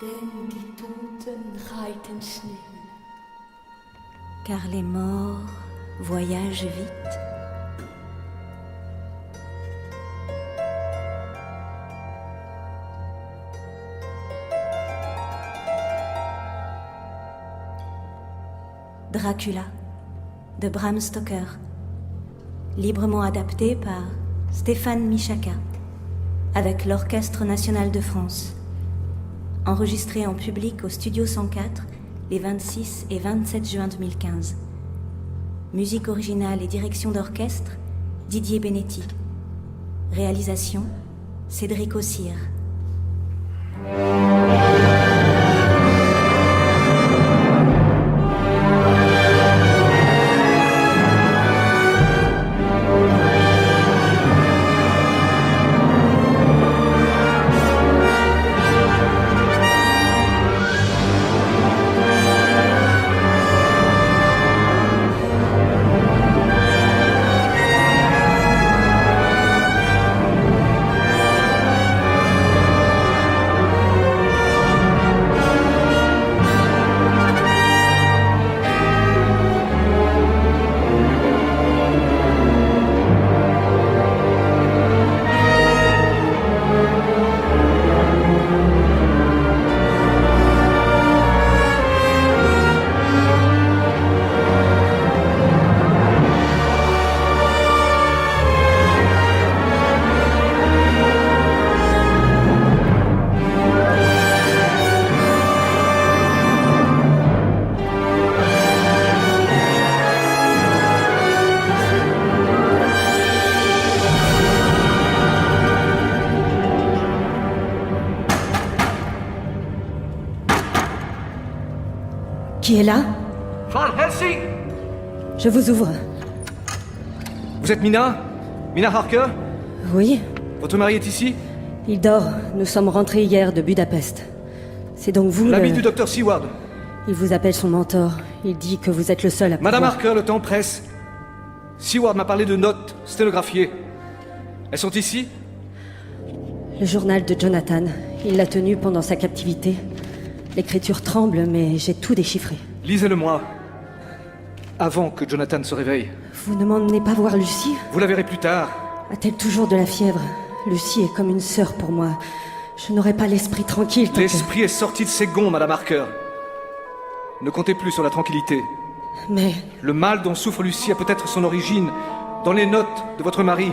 Denn die Toten reiten schnell. Car les morts voyagent vite. Dracula, de Bram Stoker, librement adapté par Stéphane Michaka, avec l'Orchestre National de France, enregistré en public au Studio 104 les 26 et 27 juin 2015. Musique originale et direction d'orchestre, Didier Benetti. Réalisation, Cédric Ossire. Qui est là? Van Helsing! Je vous ouvre. Vous êtes Mina? Mina Harker? Oui, Votre mari est ici? il dort. Nous sommes rentrés hier de Budapest. C'est donc vous L'ami le... du docteur Seward. Il vous appelle son mentor. Il dit que vous êtes le seul à pouvoir... Madame Harker, le temps presse. Seward m'a parlé de notes sténographiées. Elles sont ici? Le journal de Jonathan. Il l'a tenu pendant sa captivité. L'écriture tremble, mais j'ai tout déchiffré. Lisez-le-moi. Avant que Jonathan se réveille. Vous ne m'emmenez pas voir Lucie? Vous la verrez plus tard. A-t-elle toujours de la fièvre? Lucie est comme une sœur pour moi. Je n'aurai pas l'esprit tranquille tant que... L'esprit est sorti de ses gonds, Madame Harker. Ne comptez plus sur la tranquillité. Mais... Le mal dont souffre Lucie a peut-être son origine dans les notes de votre mari.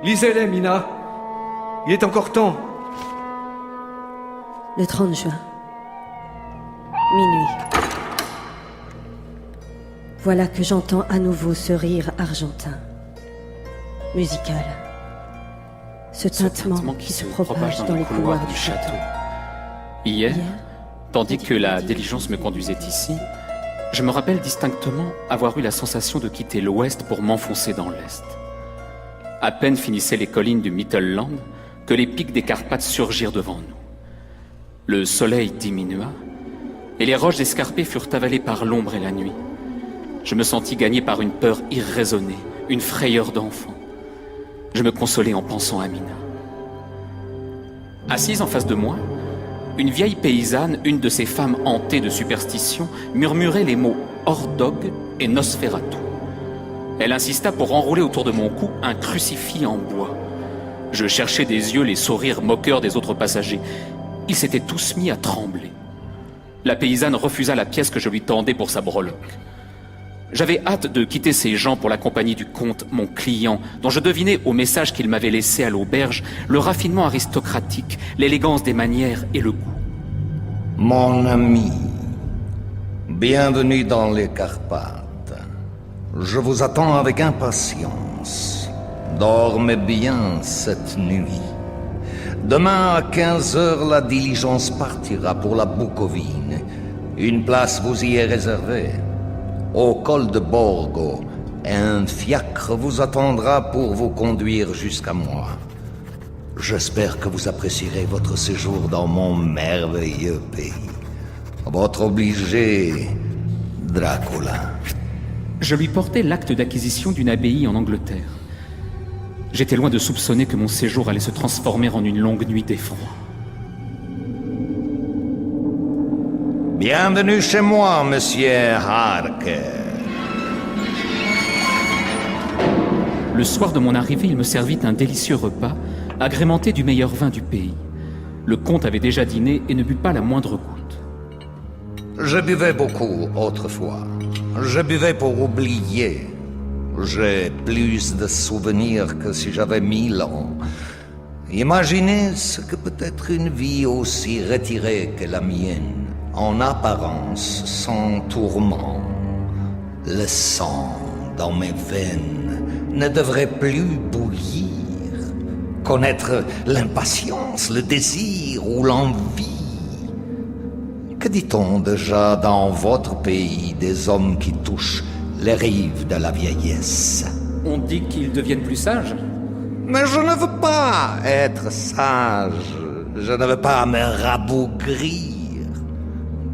Lisez-les, Mina. Il est encore temps. Le 30 juin. Minuit. Voilà que j'entends à nouveau ce rire argentin. Musical. Ce tintement qui se propage dans les couloirs du château. Hier, tandis que la diligence me conduisait ici, je me rappelle distinctement avoir eu la sensation de quitter l'ouest pour m'enfoncer dans l'est. À peine finissaient les collines du Mittelland que les pics des Carpates surgirent devant nous. Le soleil diminua, et les roches escarpées furent avalées par l'ombre et la nuit. Je me sentis gagné par une peur irraisonnée, une frayeur d'enfant. Je me consolais en pensant à Mina. Assise en face de moi, une vieille paysanne, une de ces femmes hantées de superstition, murmurait les mots « Ordog » et « Nosferatu ». Elle insista pour enrouler autour de mon cou un crucifix en bois. Je cherchais des yeux les sourires moqueurs des autres passagers. Ils s'étaient tous mis à trembler. La paysanne refusa la pièce que je lui tendais pour sa breloque. J'avais hâte de quitter ces gens pour la compagnie du comte, mon client, dont je devinais au message qu'il m'avait laissé à l'auberge le raffinement aristocratique, l'élégance des manières et le goût. Mon ami, bienvenue dans les Carpates. Je vous attends avec impatience. Dormez bien cette nuit. Demain à 15h, la diligence partira pour la Bucovine. Une place vous y est réservée. Au col de Borgo, un fiacre vous attendra pour vous conduire jusqu'à moi. J'espère que vous apprécierez votre séjour dans mon merveilleux pays. Votre obligé, Dracula. Je lui portais l'acte d'acquisition d'une abbaye en Angleterre. J'étais loin de soupçonner que mon séjour allait se transformer en une longue nuit d'effroi. Bienvenue chez moi, monsieur Harker. Le soir de mon arrivée, il me servit un délicieux repas, agrémenté du meilleur vin du pays. Le comte avait déjà dîné et ne but pas la moindre goutte. Je buvais beaucoup autrefois. Je buvais pour oublier. J'ai plus de souvenirs que si j'avais 1000 ans. Imaginez ce que peut être une vie aussi retirée que la mienne, en apparence sans tourment. Le sang dans mes veines ne devrait plus bouillir. Connaître l'impatience, le désir ou l'envie. Que dit-on déjà dans votre pays des hommes qui touchent les rives de la vieillesse? On dit qu'ils deviennent plus sages. Mais je ne veux pas être sage. Je ne veux pas me rabougrir.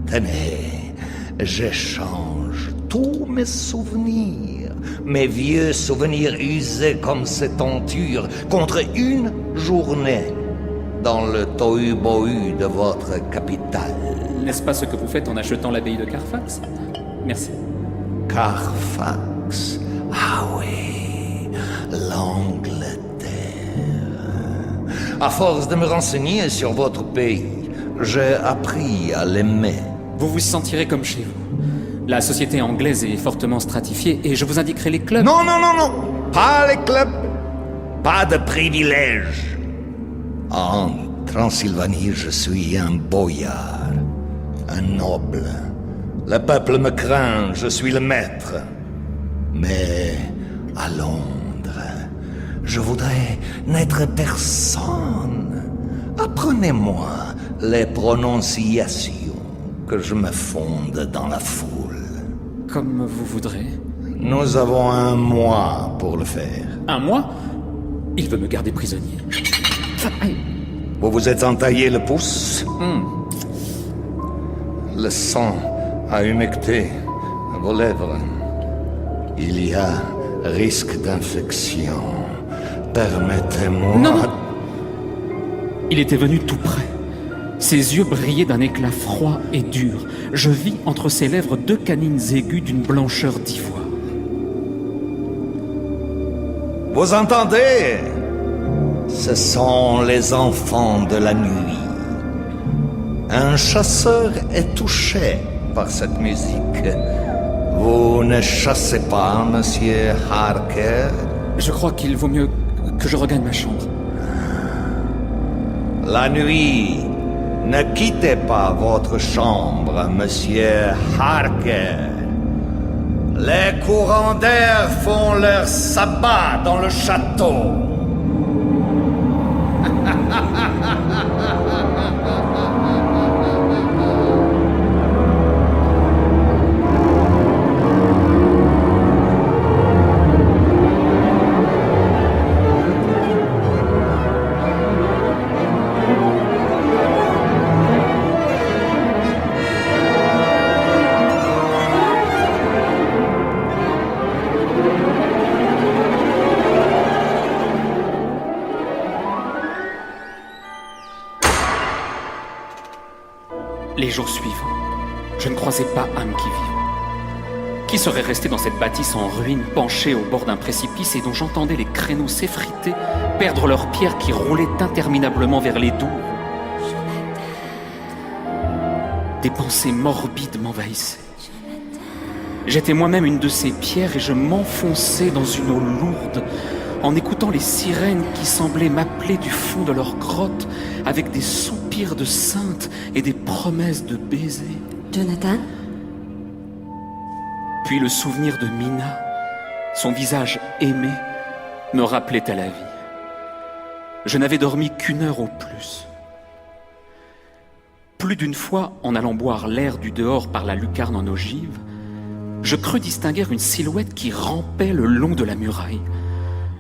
Tenez, j'échange tous mes souvenirs, mes vieux souvenirs usés comme ces tentures, contre une journée dans le tohu-bohu de votre capitale. N'est-ce pas ce que vous faites en achetant l'abbaye de Carfax? Merci. Carfax. Ah oui, l'Angleterre. À force de me renseigner sur votre pays, j'ai appris à l'aimer. Vous vous sentirez comme chez vous. La société anglaise est fortement stratifiée et je vous indiquerai les clubs. Non, non, non, non. Pas les clubs. Pas de privilèges. En Transylvanie, je suis un boyard. Un noble. Le peuple me craint, je suis le maître. Mais à Londres, je voudrais n'être personne. Apprenez-moi les prononciations que je me fonde dans la foule. Comme vous voudrez. Nous avons un mois pour le faire. Un mois? Il veut me garder prisonnier. Vous vous êtes entaillé le pouce? Le sang a humecté vos lèvres. Il y a risque d'infection. Permettez-moi... Non, non. Il était venu tout près. Ses yeux brillaient d'un éclat froid et dur. Je vis entre ses lèvres 2 canines aiguës d'une blancheur d'ivoire. Vous entendez? Ce sont les enfants de la nuit. Un chasseur est touché par cette musique. Vous ne chassez pas, monsieur Harker? Je crois qu'il vaut mieux que je regagne ma chambre. La nuit, ne quittez pas votre chambre, monsieur Harker. Les courants d'air font leur sabbat dans le château. Les jours suivants, je ne croisais pas âme qui vive. Qui serait resté dans cette bâtisse en ruine, penchée au bord d'un précipice et dont j'entendais les créneaux s'effriter, perdre leurs pierres qui roulaient interminablement vers les douves? Des pensées morbides m'envahissaient. J'étais moi-même une de ces pierres et je m'enfonçais dans une eau lourde en écoutant les sirènes qui semblaient m'appeler du fond de leur grotte avec des soupirs de sainte et des promesses de baisers. Jonathan? Puis le souvenir de Mina, son visage aimé, me rappelait à la vie. Je n'avais dormi qu'1 heure au plus. Plus d'une fois, en allant boire l'air du dehors par la lucarne en ogive, je crus distinguer une silhouette qui rampait le long de la muraille.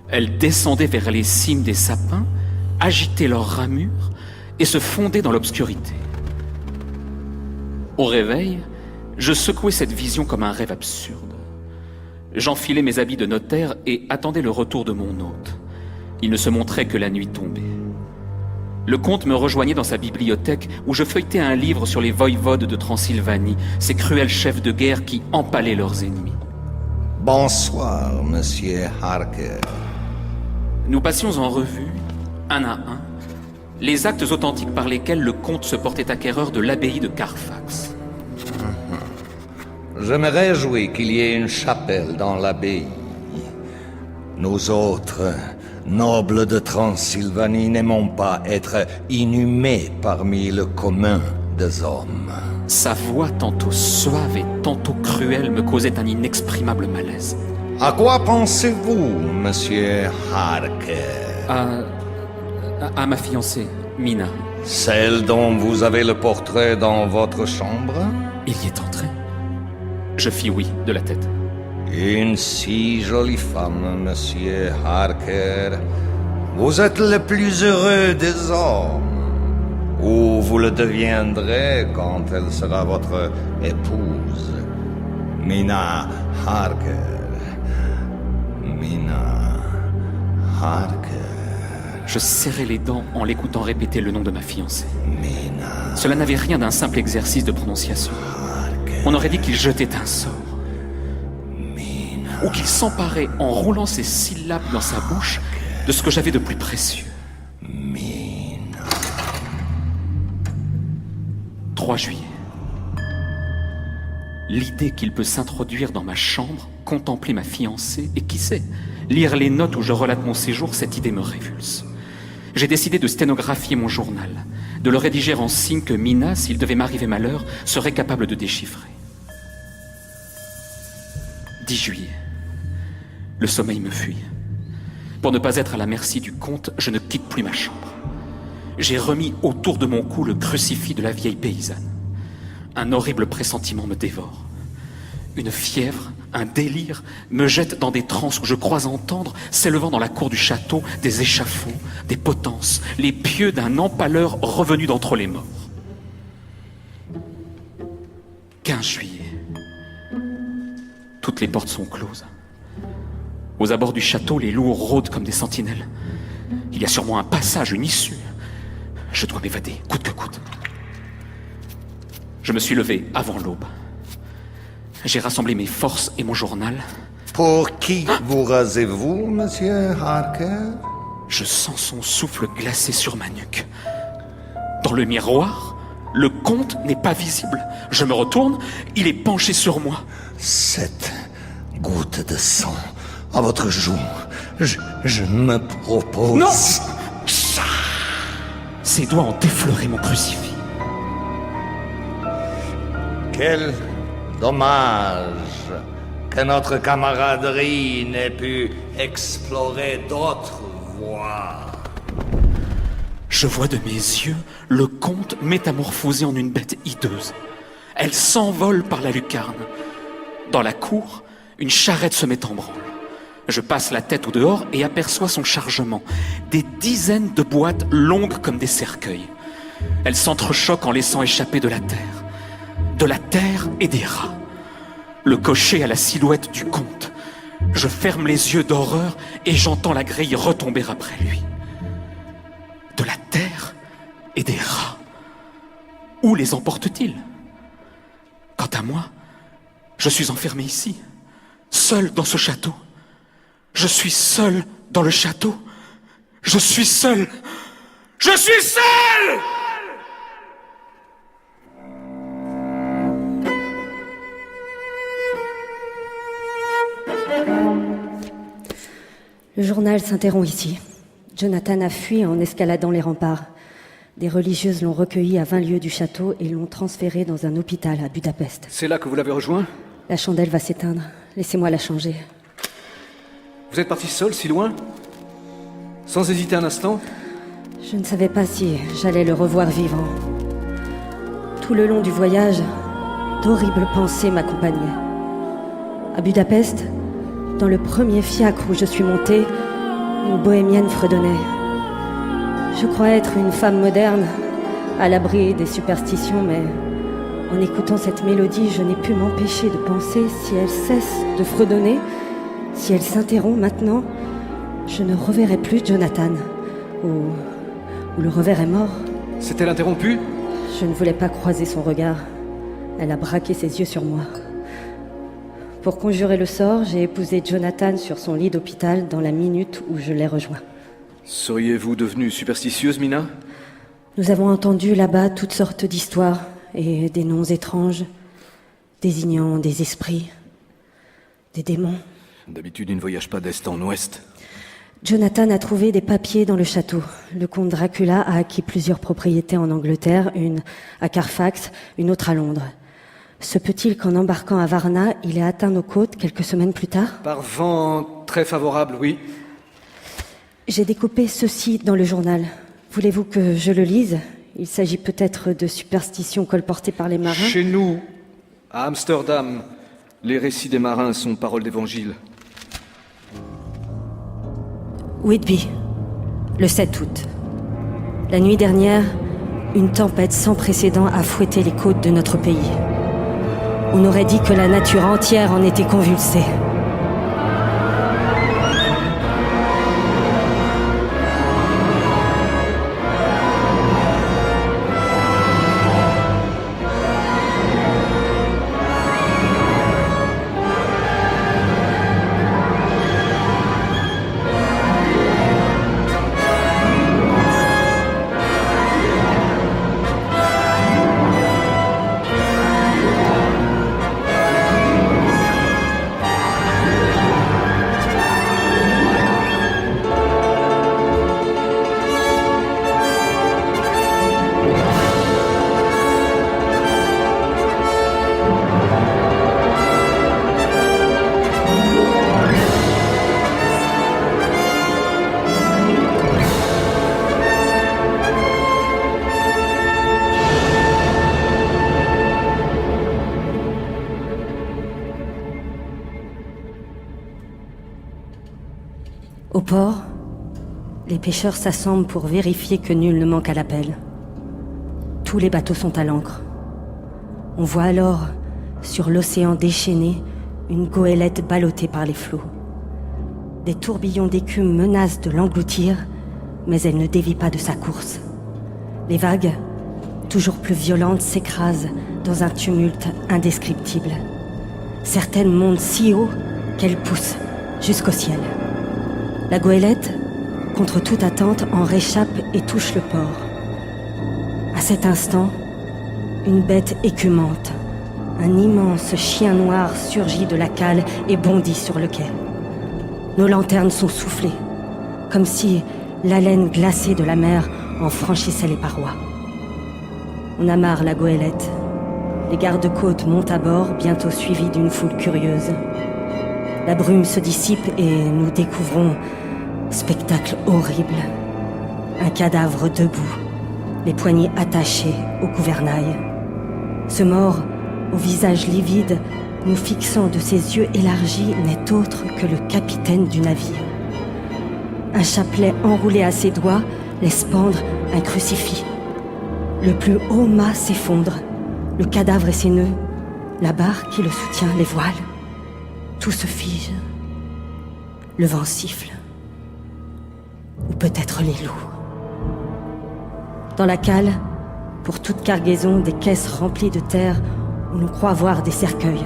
Elle descendait vers les cimes des sapins, agitait leurs ramures et se fondait dans l'obscurité. Au réveil, je secouais cette vision comme un rêve absurde. J'enfilai mes habits de notaire et attendais le retour de mon hôte. Il ne se montrait que la nuit tombée. Le comte me rejoignait dans sa bibliothèque où je feuilletais un livre sur les voïvodes de Transylvanie, ces cruels chefs de guerre qui empalaient leurs ennemis. Bonsoir, monsieur Harker. Nous passions en revue, un à un, les actes authentiques par lesquels le comte se portait acquéreur de l'abbaye de Carfax. Je me réjouis qu'il y ait une chapelle dans l'abbaye. Nous autres, nobles de Transylvanie, n'aimons pas être inhumés parmi le commun des hommes. Sa voix tantôt suave et tantôt cruelle me causait un inexprimable malaise. À quoi pensez-vous, monsieur Harker? À ma fiancée, Mina. Celle dont vous avez le portrait dans votre chambre? Il y est entré. Je fis oui de la tête. Une si jolie femme, monsieur Harker. Vous êtes le plus heureux des hommes. Ou vous le deviendrez quand elle sera votre épouse. Mina Harker. Mina Harker. Je serrais les dents en l'écoutant répéter le nom de ma fiancée. Mina. Cela n'avait rien d'un simple exercice de prononciation. On aurait dit qu'il jetait un sort. Ou qu'il s'emparait, en roulant ses syllabes dans sa bouche, de ce que j'avais de plus précieux. 3 juillet. L'idée qu'il peut s'introduire dans ma chambre, contempler ma fiancée et, qui sait, lire les notes où je relate mon séjour, cette idée me révulse. J'ai décidé de sténographier mon journal, de le rédiger en signe que Mina, s'il devait m'arriver malheur, serait capable de déchiffrer. 10 juillet. Le sommeil me fuit. Pour ne pas être à la merci du comte, je ne quitte plus ma chambre. J'ai remis autour de mon cou le crucifix de la vieille paysanne. Un horrible pressentiment me dévore. Une fièvre, un délire me jette dans des transes où je crois entendre, s'élevant dans la cour du château, des échafauds, des potences, les pieux d'un empaleur revenu d'entre les morts. 15 juillet. Toutes les portes sont closes. Aux abords du château, les loups rôdent comme des sentinelles. Il y a sûrement un passage, une issue. Je dois m'évader, coûte que coûte. Je me suis levé avant l'aube. J'ai rassemblé mes forces et mon journal. Pour qui vous rasez-vous, monsieur Harker? Je sens son souffle glacé sur ma nuque. Dans le miroir, le comte n'est pas visible. Je me retourne, il est penché sur moi. Cette goutte de sang à votre joue, je me propose... Non! Ses doigts ont effleuré mon crucifix. Quel dommage que notre camaraderie n'ait pu explorer d'autres voies. Je vois de mes yeux le comte métamorphosé en une bête hideuse. Elle s'envole par la lucarne. Dans la cour, une charrette se met en branle. Je passe la tête au dehors et aperçois son chargement. Des dizaines de boîtes longues comme des cercueils. Elles s'entrechoquent en laissant échapper de la terre. De la terre et des rats. Le cocher a la silhouette du comte. Je ferme les yeux d'horreur et j'entends la grille retomber après lui. De la terre et des rats. Où les emporte-t-il? Quant à moi, je suis enfermé ici, seul dans ce château. Je suis seul dans le château. Je suis seul. Je suis seul! Le journal s'interrompt ici. Jonathan a fui en escaladant les remparts. Des religieuses l'ont recueilli à 20 lieues du château et l'ont transféré dans un hôpital à Budapest. C'est là que vous l'avez rejoint? La chandelle va s'éteindre. Laissez-moi la changer. Vous êtes parti seul, si loin? Sans hésiter un instant? Je ne savais pas si j'allais le revoir vivant. Tout le long du voyage, d'horribles pensées m'accompagnaient. À Budapest, dans le premier fiacre où je suis montée, une bohémienne fredonnait. Je crois être une femme moderne, à l'abri des superstitions, mais en écoutant cette mélodie, je n'ai pu m'empêcher de penser si elle cesse de fredonner, si elle s'interrompt maintenant, je ne reverrai plus Jonathan. où le revers est mort. C'est-elle interrompue? Je ne voulais pas croiser son regard. Elle a braqué ses yeux sur moi. Pour conjurer le sort, j'ai épousé Jonathan sur son lit d'hôpital dans la minute où je l'ai rejoint. Seriez-vous devenue superstitieuse, Mina? Nous avons entendu là-bas toutes sortes d'histoires et des noms étranges, désignant des esprits, des démons. D'habitude, il ne voyage pas d'est en ouest. Jonathan a trouvé des papiers dans le château. Le comte Dracula a acquis plusieurs propriétés en Angleterre, une à Carfax, une autre à Londres. Se peut-il qu'en embarquant à Varna, il ait atteint nos côtes quelques semaines plus tard? Par vent très favorable, oui. J'ai découpé ceci dans le journal. Voulez-vous que je le lise? Il s'agit peut-être de superstitions colportées par les marins. Chez nous, à Amsterdam, les récits des marins sont paroles d'évangile. Whitby, le 7 août. La nuit dernière, une tempête sans précédent a fouetté les côtes de notre pays. On aurait dit que la nature entière en était convulsée. Au port, les pêcheurs s'assemblent pour vérifier que nul ne manque à l'appel. Tous les bateaux sont à l'ancre. On voit alors, sur l'océan déchaîné, une goélette ballottée par les flots. Des tourbillons d'écume menacent de l'engloutir, mais elle ne dévie pas de sa course. Les vagues, toujours plus violentes, s'écrasent dans un tumulte indescriptible. Certaines montent si haut qu'elles poussent jusqu'au ciel. La goélette, contre toute attente, en réchappe et touche le port. À cet instant, une bête écumante, un immense chien noir surgit de la cale et bondit sur le quai. Nos lanternes sont soufflées, comme si l'haleine glacée de la mer en franchissait les parois. On amarre la goélette. Les gardes-côtes montent à bord, bientôt suivis d'une foule curieuse. La brume se dissipe et nous découvrons spectacle horrible. Un cadavre debout, les poignets attachés au gouvernail. Ce mort, au visage livide, nous fixant de ses yeux élargis, n'est autre que le capitaine du navire. Un chapelet enroulé à ses doigts laisse pendre un crucifix. Le plus haut mât s'effondre, le cadavre et ses nœuds, la barre qui le soutient, les voiles. Tout se fige. Le vent siffle. Ou peut-être les loups. Dans la cale, pour toute cargaison, des caisses remplies de terre où l'on croit voir des cercueils,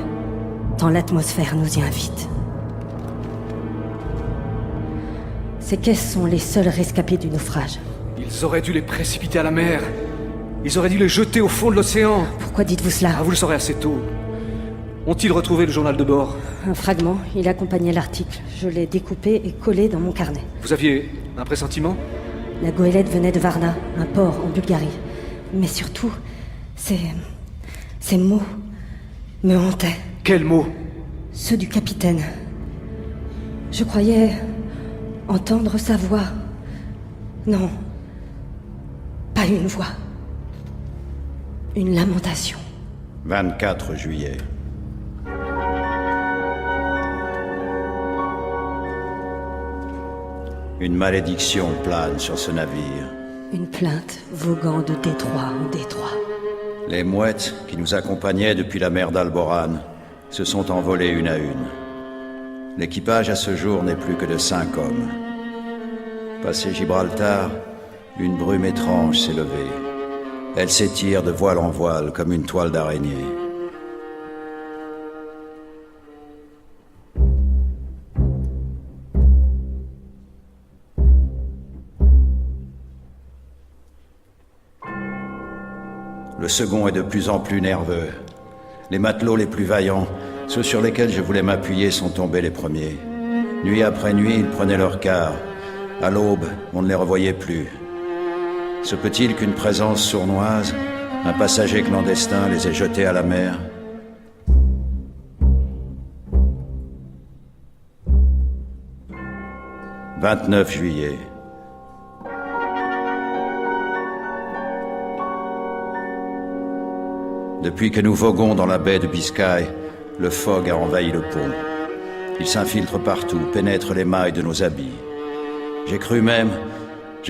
tant l'atmosphère nous y invite. Ces caisses sont les seuls rescapés du naufrage. Ils auraient dû les précipiter à la mer. Ils auraient dû les jeter au fond de l'océan. Pourquoi dites-vous cela? Ah, vous le saurez assez tôt. Ont-ils retrouvé le journal de bord? Un fragment, il accompagnait l'article. Je l'ai découpé et collé dans mon carnet. Vous aviez un pressentiment? La goélette venait de Varna, un port en Bulgarie. Mais surtout, ces mots me hantaient. Quels mots? Ceux du capitaine. Je croyais entendre sa voix. Non, pas une voix. Une lamentation. 24 juillet. Une malédiction plane sur ce navire. Une plainte voguant de détroit en détroit. Les mouettes qui nous accompagnaient depuis la mer d'Alborán se sont envolées une à une. L'équipage à ce jour n'est plus que de 5 hommes. Passé Gibraltar, Une brume étrange s'est levée. Elle s'étire de voile en voile comme une toile d'araignée. Le second est de plus en plus nerveux. Les matelots les plus vaillants, ceux sur lesquels je voulais m'appuyer, sont tombés les premiers. Nuit après nuit, ils prenaient leur quart. À l'aube, on ne les revoyait plus. Se peut-il qu'une présence sournoise, un passager clandestin, les ait jetés à la mer ? « 29 juillet. Depuis que nous voguons dans la baie de Biscaye, le fog a envahi le pont. Il s'infiltre partout, pénètre les mailles de nos habits. J'ai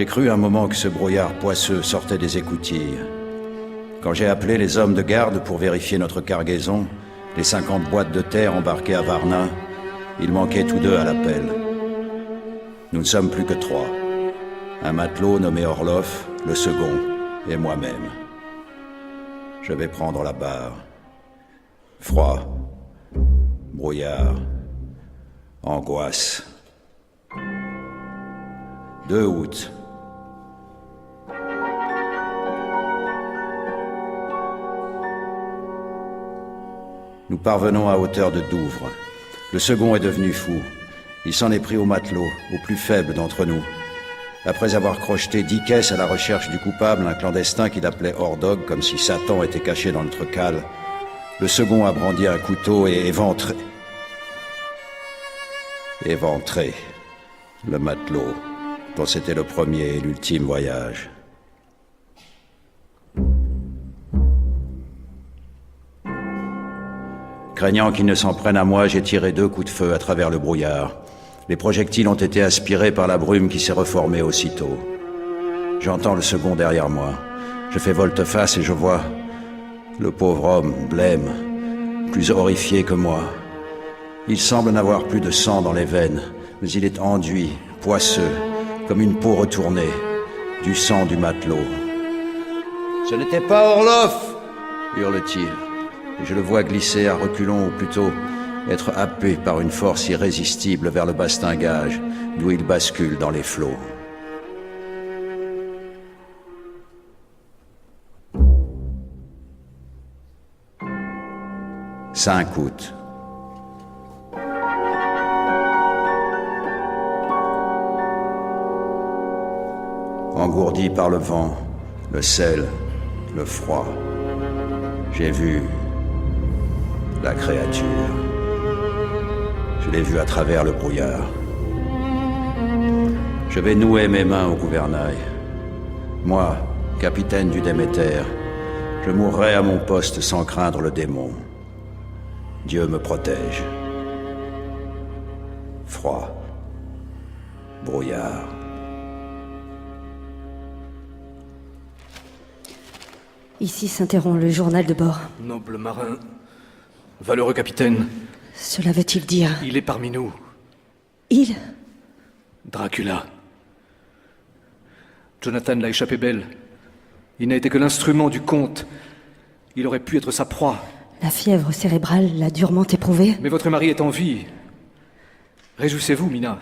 cru un moment que ce brouillard poisseux sortait des écoutilles. Quand j'ai appelé les hommes de garde pour vérifier notre cargaison, les 50 boîtes de terre embarquées à Varna, ils manquaient tous deux à l'appel. Nous ne sommes plus que 3. Un matelot nommé Orloff, le second, et moi-même. Je vais prendre la barre. Froid, brouillard, angoisse. 2 août. Nous parvenons à hauteur de Douvres. Le second est devenu fou. Il s'en est pris aux matelots, aux plus faibles d'entre nous. Après avoir crocheté 10 caisses à la recherche du coupable, un clandestin qu'il appelait Ordog, comme si Satan était caché dans notre cale, le second a brandi un couteau et éventré le matelot, dont c'était le premier et l'ultime voyage. Craignant qu'il ne s'en prenne à moi, j'ai tiré 2 coups de feu à travers le brouillard. Les projectiles ont été aspirés par la brume qui s'est reformée aussitôt. J'entends le second derrière moi. Je fais volte-face et je vois le pauvre homme, blême, plus horrifié que moi. Il semble n'avoir plus de sang dans les veines, mais il est enduit, poisseux, comme une peau retournée, du sang du matelot. « Ce n'était pas Orloff !» hurle-t-il. Et je le vois glisser à reculons, ou plutôt être happé par une force irrésistible vers le bastingage, d'où il bascule dans les flots. « 5 août. Engourdi par le vent, le sel, le froid, j'ai vu la créature. Je l'ai vue à travers le brouillard. Je vais nouer mes mains au gouvernail. Moi, capitaine du Déméter, je mourrai à mon poste sans craindre le démon. Dieu me protège. Froid. Brouillard. Ici s'interrompt le journal de bord. Noble marin, valeureux capitaine. Cela veut-il dire? Il est parmi nous. Il? Dracula. Jonathan l'a échappé belle. Il n'a été que l'instrument du comte. Il aurait pu être sa proie. La fièvre cérébrale l'a durement éprouvée. Mais votre mari est en vie. Réjouissez-vous, Mina.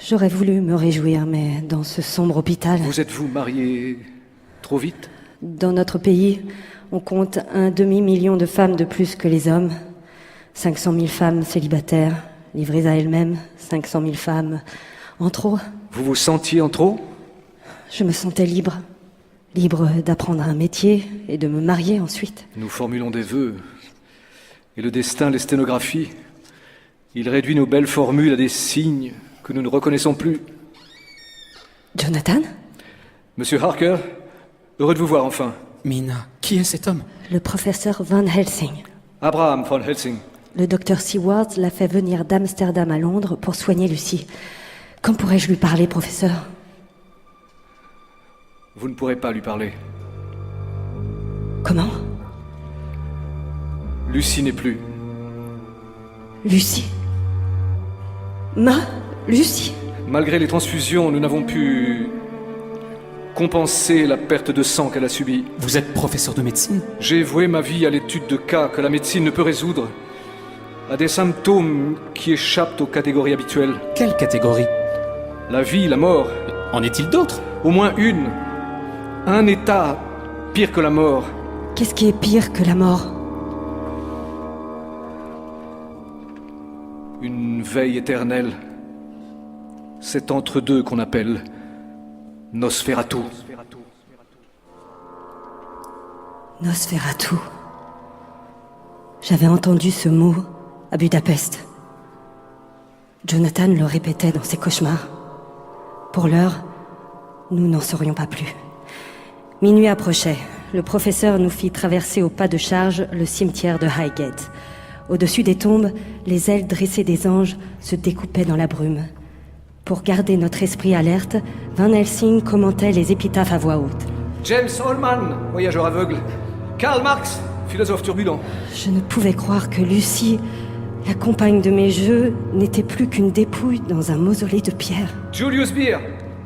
J'aurais voulu me réjouir, mais dans ce sombre hôpital... Vous êtes-vous mariée trop vite? Dans notre pays, on compte 1 demi-million de femmes de plus que les hommes. 500 000 femmes célibataires, livrées à elles-mêmes. 500 000 femmes en trop. Vous vous sentiez en trop? Je me sentais libre. Libre d'apprendre un métier et de me marier ensuite. Nous formulons des vœux. Et le destin les sténographie. Il réduit nos belles formules à des signes que nous ne reconnaissons plus. Jonathan? Monsieur Harker, heureux de vous voir enfin. Mina, qui est cet homme? Le professeur Van Helsing. Abraham von Helsing. Le docteur Seward l'a fait venir d'Amsterdam à Londres pour soigner Lucie. Quand pourrais-je lui parler, professeur? Vous ne pourrez pas lui parler. Comment? Lucie n'est plus. Lucie? Ma Lucie? Malgré les transfusions, nous n'avons pu... compenser la perte de sang qu'elle a subie. Vous êtes professeur de médecine? J'ai voué ma vie à l'étude de cas que la médecine ne peut résoudre, à des symptômes qui échappent aux catégories habituelles. Quelle catégorie? La vie, la mort. En est-il d'autres? Au moins une. Un état pire que la mort. Qu'est-ce qui est pire que la mort? Une veille éternelle. Cet entre-deux qu'on appelle Nosferatu. Nosferatu. J'avais entendu ce mot à Budapest. Jonathan le répétait dans ses cauchemars. Pour l'heure, nous n'en saurions pas plus. Minuit approchait. Le professeur nous fit traverser au pas de charge le cimetière de Highgate. Au-dessus des tombes, les ailes dressées des anges se découpaient dans la brume. Pour garder notre esprit alerte, Van Helsing commentait les épitaphes à voix haute. James Holman, voyageur aveugle. Karl Marx, philosophe turbulent. Je ne pouvais croire que Lucie, la compagne de mes jeux, n'était plus qu'une dépouille dans un mausolée de pierre. Julius Beer,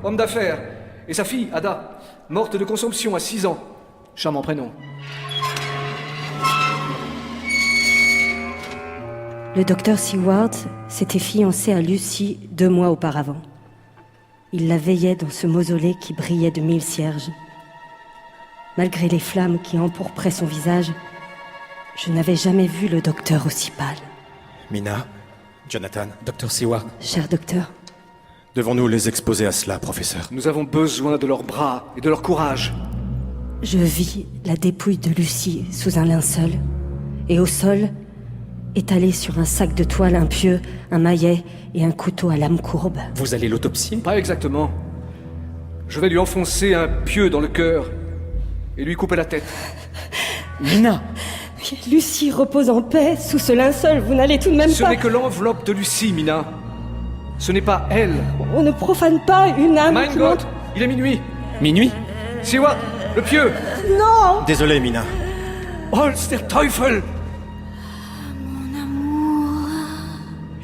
homme d'affaires. Et sa fille, Ada, morte de consomption à 6 ans. Charmant prénom. Le docteur Seward s'était fiancé à Lucie 2 mois auparavant. Il la veillait dans ce mausolée qui brillait de 1000 cierges. Malgré les flammes qui empourpraient son visage, je n'avais jamais vu le docteur aussi pâle. Mina, Jonathan, Docteur Seward. Cher docteur, devons-nous les exposer à cela, professeur? Nous avons besoin de leurs bras et de leur courage. je vis la dépouille de Lucie sous un linceul, et au sol, étalé sur un sac de toile impieux, un maillet et un couteau à lame courbe. Vous allez l'autopsier? Pas exactement. Je vais lui enfoncer un pieu dans le cœur et lui couper la tête. Mina! Lucie repose en paix sous ce linceul, vous n'allez tout de même Ce pas... n'est que l'enveloppe de Lucie, Mina. Ce n'est pas elle. On ne profane pas une âme Mein qui Gott, monte- il est minuit. Minuit? Siwa, le pieu. Non! Désolé, Mina. Holz der Teufel.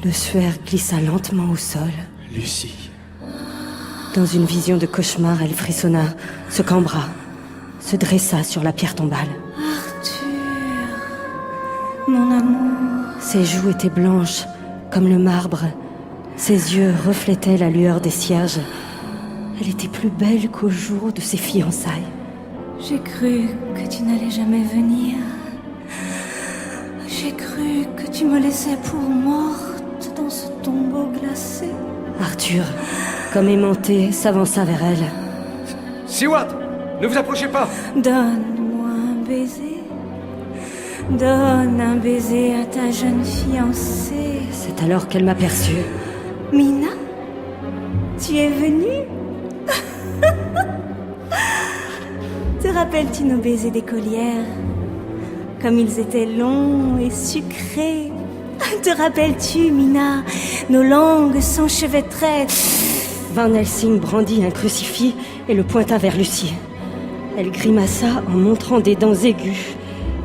Le suaire glissa lentement au sol. Lucie. Dans une vision de cauchemar, elle frissonna, se cambra, se dressa sur la pierre tombale. Mon amour. Ses joues étaient blanches, comme le marbre. Ses yeux reflétaient la lueur des cierges. Elle était plus belle qu'au jour de ses fiançailles. J'ai cru que tu n'allais jamais venir. J'ai cru que tu me laissais pour morte dans ce tombeau glacé. Arthur, comme aimanté, s'avança vers elle. Siwa, ne vous approchez pas. Donne-moi un baiser. Donne un baiser à ta jeune fiancée. C'est alors qu'elle m'aperçut. Mina, tu es venue? Te rappelles-tu nos baisers d'écolière? Comme ils étaient longs et sucrés. Te rappelles-tu, Mina, nos langues s'enchevêtraient? Van Helsing brandit un crucifix et le pointa vers Lucie. Elle grimaça en montrant des dents aiguës,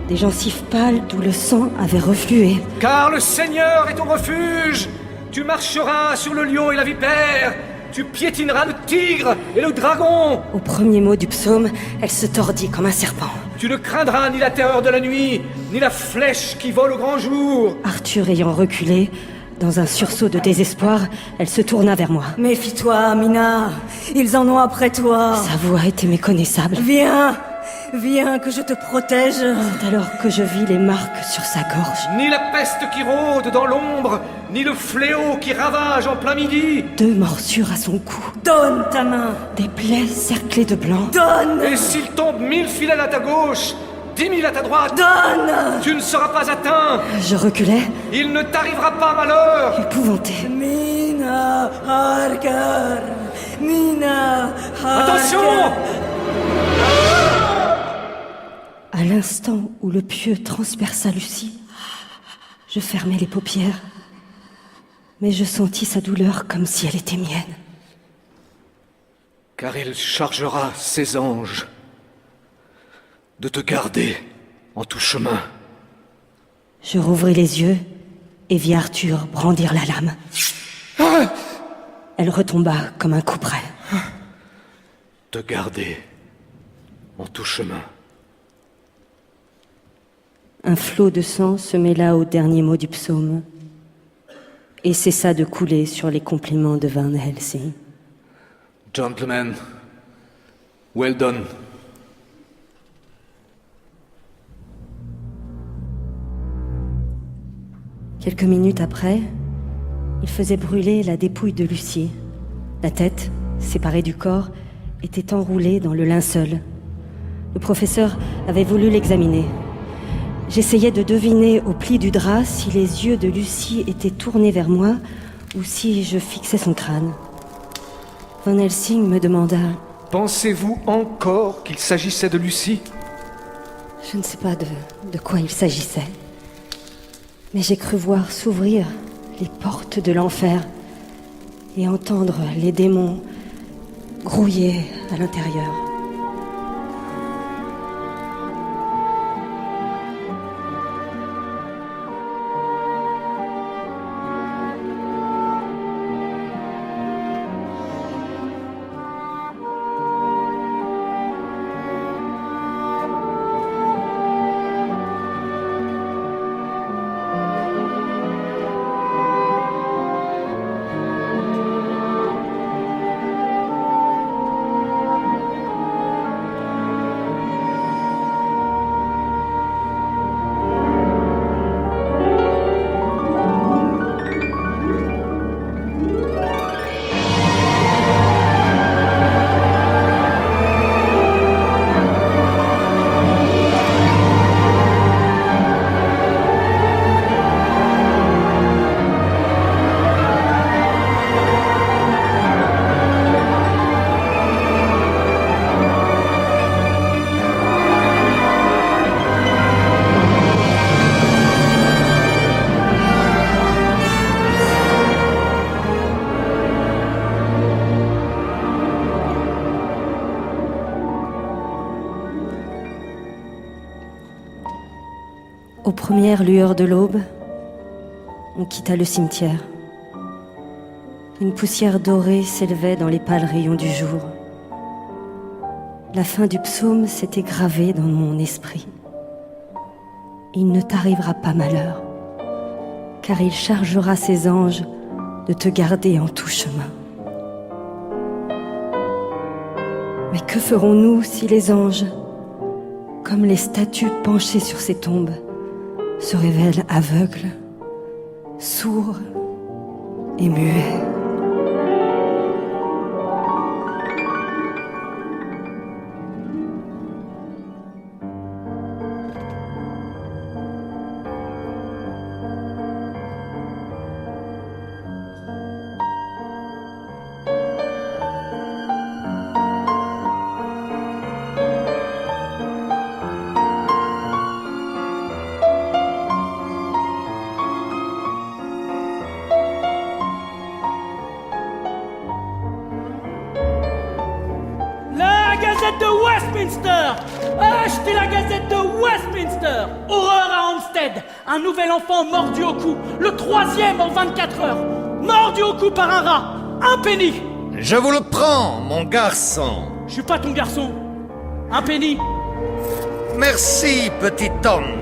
des gencives pâles d'où le sang avait reflué. Car le Seigneur est ton refuge. Tu marcheras sur le lion et la vipère. Tu piétineras le tigre et le dragon. Au premier mot du psaume, elle se tordit comme un serpent. Tu ne craindras ni la terreur de la nuit, ni la flèche qui vole au grand jour. Arthur ayant reculé, dans un sursaut de désespoir, elle se tourna vers moi. Méfie-toi, Mina. Ils en ont après toi. Sa voix était méconnaissable. Viens. Viens que je te protège. C'est alors que je vis les marques sur sa gorge. Ni la peste qui rôde dans l'ombre, ni le fléau qui ravage en plein midi. 2 morsures à son cou. Donne ta main. Des plaies cerclées de blanc. Donne. Et s'il tombe 1000 filets à ta gauche, 10 000 à ta droite, Donne. tu ne seras pas atteint. Je reculais, Il ne t'arrivera pas malheur. épouvantée. Mina Harker. Mina Harker. Attention! À l'instant où le pieu transperça Lucie, je fermai les paupières, mais je sentis sa douleur comme si elle était mienne. Car il chargera ses anges de te garder en tout chemin. Je rouvris les yeux et vis Arthur brandir la lame. Elle retomba comme un couperet. te garder en tout chemin. Un flot de sang se mêla aux derniers mots du psaume et cessa de couler sur les compliments de Van Helsing. Gentlemen, well done. Quelques minutes après, il faisait brûler la dépouille de Lucie. La tête, séparée du corps, était enroulée dans le linceul. Le professeur avait voulu l'examiner. J'essayais de deviner au pli du drap si les yeux de Lucie étaient tournés vers moi ou si je fixais son crâne. Van Helsing me demanda... Pensez-vous encore qu'il s'agissait de Lucie? Je ne sais pas de quoi il s'agissait. Mais j'ai cru voir s'ouvrir les portes de l'enfer et entendre les démons grouiller à l'intérieur. Aux premières lueurs de l'aube, on quitta le cimetière. Une poussière dorée s'élevait dans les pâles rayons du jour. La fin du psaume s'était gravée dans mon esprit. Il ne t'arrivera pas malheur, car il chargera ses anges de te garder en tout chemin. Mais que ferons-nous si les anges, comme les statues penchées sur ces tombes, se révèlent aveugles, sourds et muets? De Westminster! Achetez la Gazette de Westminster! Horreur à Hampstead! Un nouvel enfant mordu au cou! Le 3e en 24 heures! Mordu au cou par un rat! Un penny! Je vous le prends, mon garçon. Je suis pas ton garçon! Un penny! Merci, petit homme.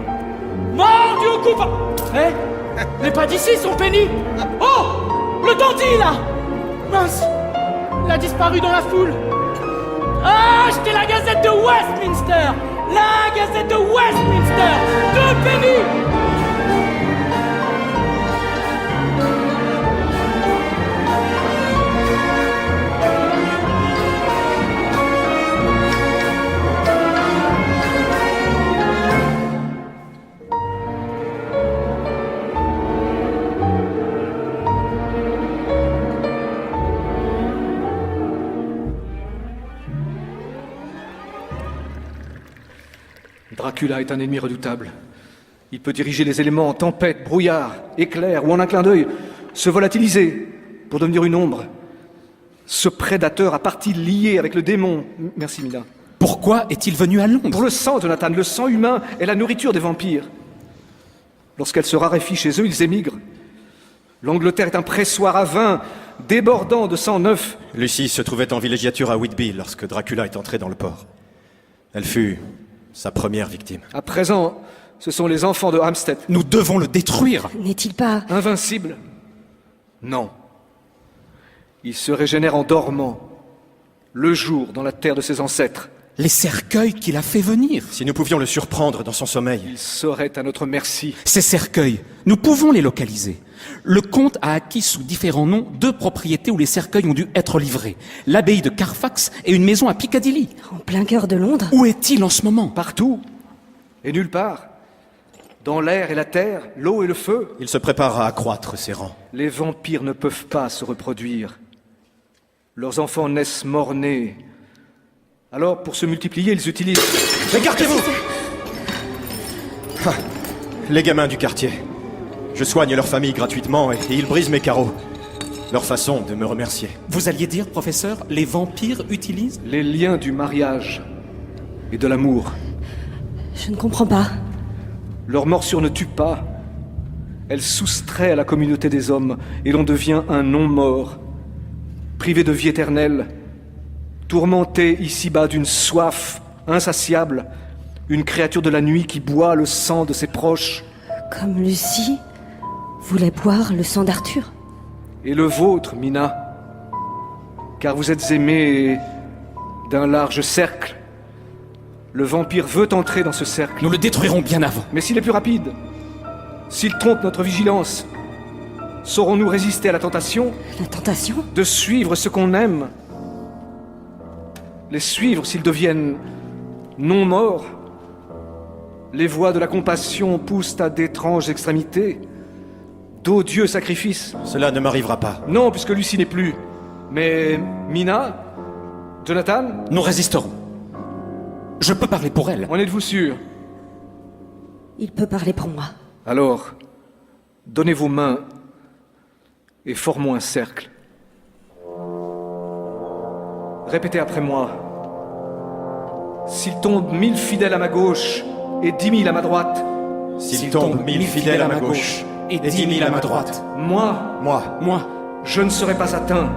Mordu au cou par... Eh? Mais pas d'ici, son penny! Oh! Le dandy, là! Mince! Il a disparu dans la foule! Achetez la Gazette de Westminster! La Gazette de Westminster! 2 pennies! Dracula est un ennemi redoutable. Il peut diriger les éléments en tempête, brouillard, éclair ou en un clin d'œil, se volatiliser pour devenir une ombre. Ce prédateur a partie liée avec le démon. Merci, Mina. Pourquoi est-il venu à Londres? Pour le sang, Jonathan. Le sang humain est la nourriture des vampires. Lorsqu'elle se raréfie chez eux, ils émigrent. L'Angleterre est un pressoir à vin débordant de sang neuf. Lucie se trouvait en villégiature à Whitby lorsque Dracula est entré dans le port. Elle fut sa première victime. À présent, ce sont les enfants de Hampstead. Nous devons le détruire. N'est-il pas... Invincible? Non. Il se régénère en dormant, le jour dans la terre de ses ancêtres. Les cercueils qu'il a fait venir. Si nous pouvions le surprendre dans son sommeil... Il serait à notre merci. Ces cercueils, nous pouvons les localiser. Le comte a acquis sous différents noms 2 propriétés où les cercueils ont dû être livrés. L'abbaye de Carfax et une maison à Piccadilly. En plein cœur de Londres? Où est-il en ce moment? Partout et nulle part. Dans l'air et la terre, l'eau et le feu. Il se prépare à accroître ses rangs. Les vampires ne peuvent pas se reproduire. Leurs enfants naissent morts-nés. Alors, pour se multiplier, ils utilisent... Écartez-vous! Ah, les gamins du quartier. Je soigne leur famille gratuitement et ils brisent mes carreaux. Leur façon de me remercier. Vous alliez dire, professeur, les vampires utilisent? les liens du mariage et de l'amour. Je ne comprends pas. Leur morsure ne tue pas. Elle soustrait à la communauté des hommes et l'on devient un non-mort, privé de vie éternelle, tourmenté ici-bas d'une soif insatiable, une créature de la nuit qui boit le sang de ses proches. Comme Lucie voulait boire le sang d'Arthur. Et le vôtre, Mina, car vous êtes aimée d'un large cercle. Le vampire veut entrer dans ce cercle. Nous le détruirons bien avant. Mais s'il est plus rapide, s'il trompe notre vigilance, saurons-nous résister à la tentation La tentation? de suivre ce qu'on aime? Les suivre s'ils deviennent non morts? Les voies de la compassion poussent à d'étranges extrémités, d'odieux sacrifices. Cela ne m'arrivera pas. Non, puisque Lucie n'est plus. Mais Mina, Jonathan, Nous résisterons. Je peux parler pour elle. en êtes-vous sûr? Il peut parler pour moi. Alors, donnez vos mains et formons un cercle. Répétez après moi. S'il tombe 1000 fidèles à ma gauche et 10 000 à ma droite, S'il tombe 1000 fidèles à ma gauche et 10 000 à ma droite, moi, moi, je ne serai pas atteint.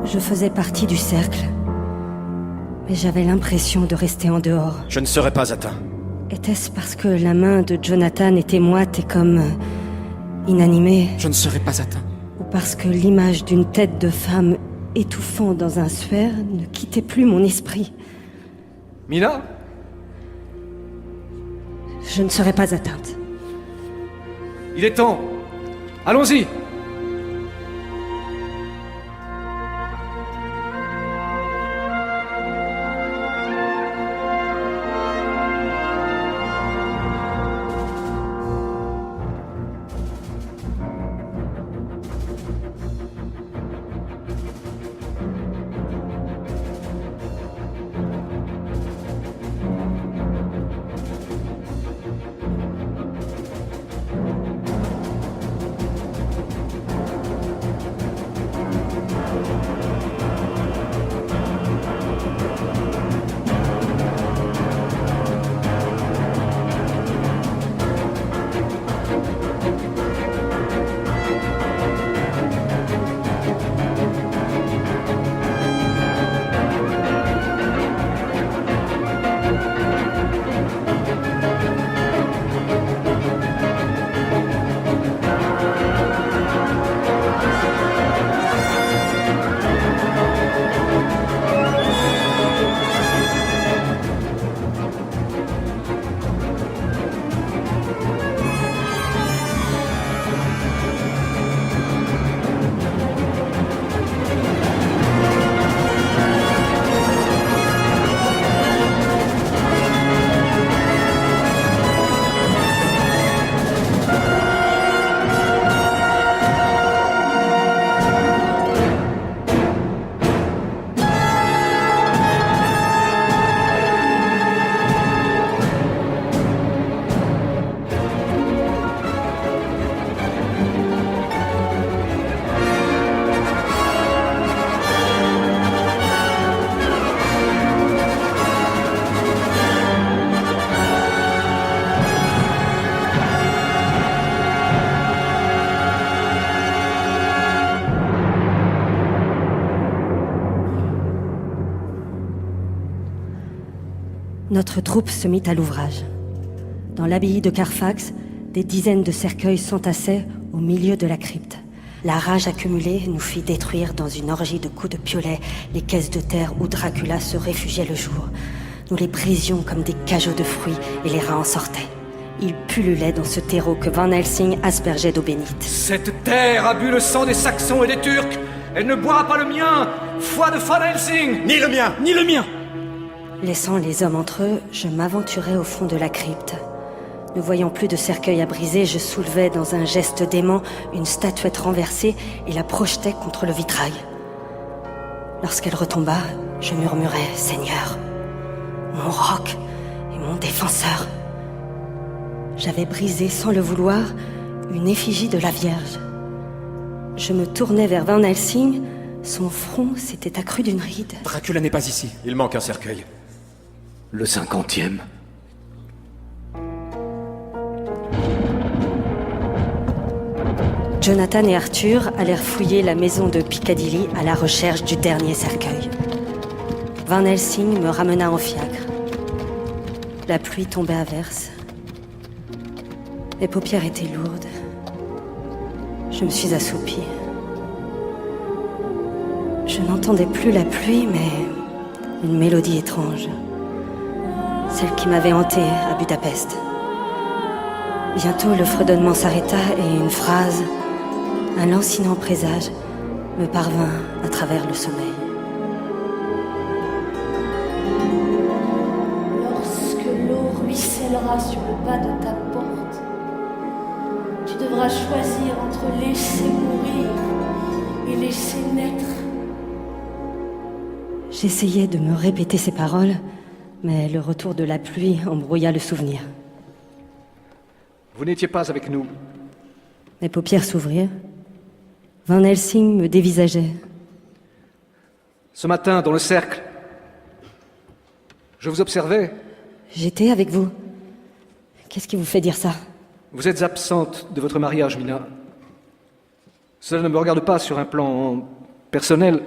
Je faisais partie du cercle. Mais j'avais l'impression de rester en dehors. je ne serai pas atteint. Était-ce parce que la main de Jonathan était moite et comme... inanimée? je ne serai pas atteint. Ou parce que l'image d'une tête de femme étouffant dans un suaire ne quittait plus mon esprit? Mina, Je ne serais pas atteinte. il est temps. Allons-y. Notre troupe se mit à l'ouvrage. Dans l'abbaye de Carfax, des dizaines de cercueils s'entassaient au milieu de la crypte. La rage accumulée nous fit détruire dans une orgie de coups de piolet les caisses de terre où Dracula se réfugiait le jour. Nous les brisions comme des cajots de fruits et les rats en sortaient. Ils pullulaient dans ce terreau que Van Helsing aspergeait d'eau bénite. Cette terre a bu le sang des Saxons et des Turcs. Elle ne boira pas le mien, foi de Van Helsing. Ni le mien, ni le mien. Laissant les hommes entre eux, je m'aventurais au fond de la crypte. Ne voyant plus de cercueil à briser, je soulevais dans un geste dément une statuette renversée et la projetais contre le vitrail. Lorsqu'elle retomba, je murmurai « Seigneur, mon roc et mon défenseur ». J'avais brisé, sans le vouloir, une effigie de la Vierge. Je me tournai vers Van Helsing, son front s'était accru d'une ride. Dracula n'est pas ici. Il manque un cercueil. Le 50e. Jonathan et Arthur allèrent fouiller la maison de Piccadilly à la recherche du dernier cercueil. Van Helsing me ramena en fiacre. La pluie tombait à verse. Mes paupières étaient lourdes. Je me suis assoupie. Je n'entendais plus la pluie, mais une mélodie étrange. Celle qui m'avait hantée à Budapest. Bientôt, le fredonnement s'arrêta et une phrase, un lancinant présage, me parvint à travers le sommeil. Lorsque l'eau ruissellera sur le pas de ta porte, tu devras choisir entre laisser mourir et laisser naître. J'essayais de me répéter ces paroles, mais le retour de la pluie embrouilla le souvenir. Vous n'étiez pas avec nous. Mes paupières s'ouvrirent. Van Helsing me dévisageait. Ce matin, dans le cercle, je vous observais. J'étais avec vous. Qu'est-ce qui vous fait dire ça? Vous êtes absente de votre mariage, Mina. Cela ne me regarde pas sur un plan personnel,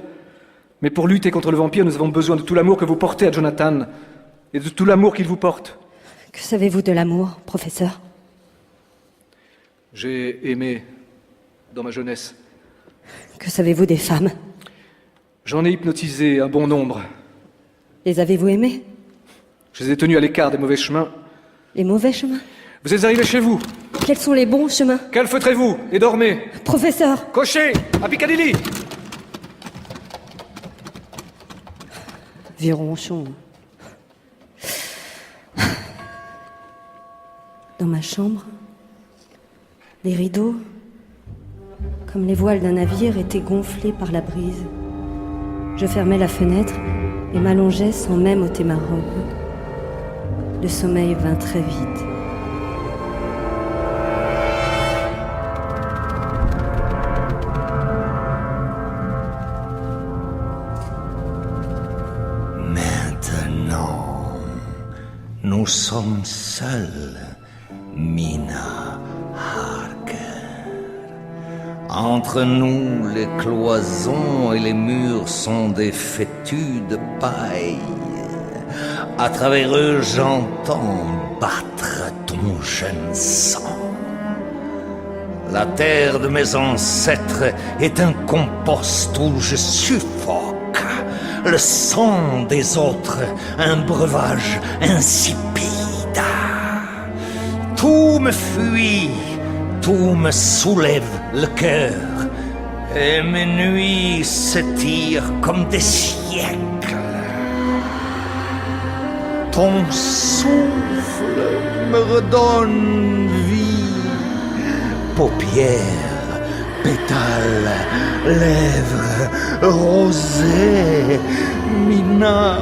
mais pour lutter contre le vampire, nous avons besoin de tout l'amour que vous portez à Jonathan et de tout l'amour qu'il vous porte. Que savez-vous de l'amour, professeur? J'ai aimé dans ma jeunesse. Que savez-vous des femmes? J'en ai hypnotisé un bon nombre. Les avez-vous aimées? Je les ai tenues à l'écart des mauvais chemins. Les mauvais chemins? Vous êtes arrivés chez vous. Quels sont les bons chemins? Calfeutrez-vous et dormez. Professeur! Cochez à Piccadilly. Vieux ronchon. Dans ma chambre, les rideaux, comme les voiles d'un navire, étaient gonflés par la brise. Je fermais la fenêtre et m'allongeais sans même ôter ma robe. Le sommeil vint très vite. Maintenant, nous sommes seuls, Mina Harker. Entre nous, les cloisons et les murs sont des fétus de paille. À travers eux, j'entends battre ton jeune sang. La terre de mes ancêtres est un compost où je suffoque. Le sang des autres, un breuvage insipide. Tout me fuit, tout me soulève le cœur. Et mes nuits s'étirent comme des siècles. Ton souffle me redonne vie. Paupières, pétales, lèvres, rosées, Mina,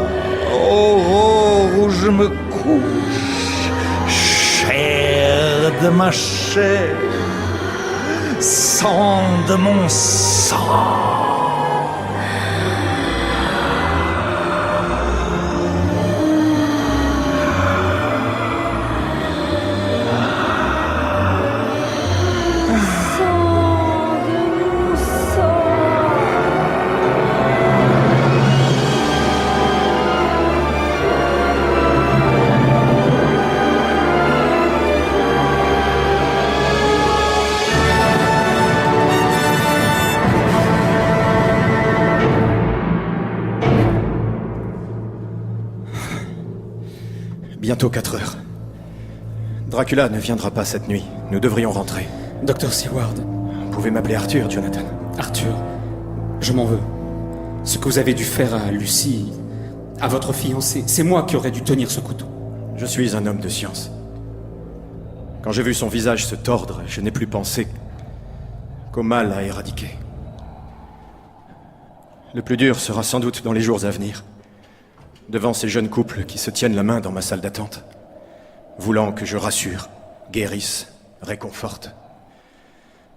aurore où je me couche, chair de ma chair, sang de mon sang. bientôt 4 heures. Dracula ne viendra pas cette nuit. Nous devrions rentrer. Docteur Seward, Vous pouvez m'appeler Arthur, Jonathan. Arthur, je m'en veux. Ce que vous avez dû faire à Lucie, à votre fiancée, c'est moi qui aurais dû tenir ce couteau. Je suis un homme de science. Quand j'ai vu son visage se tordre, je n'ai plus pensé qu'au mal à éradiquer. Le plus dur sera sans doute dans les jours à venir, devant ces jeunes couples qui se tiennent la main dans ma salle d'attente, voulant que je rassure, guérisse, réconforte,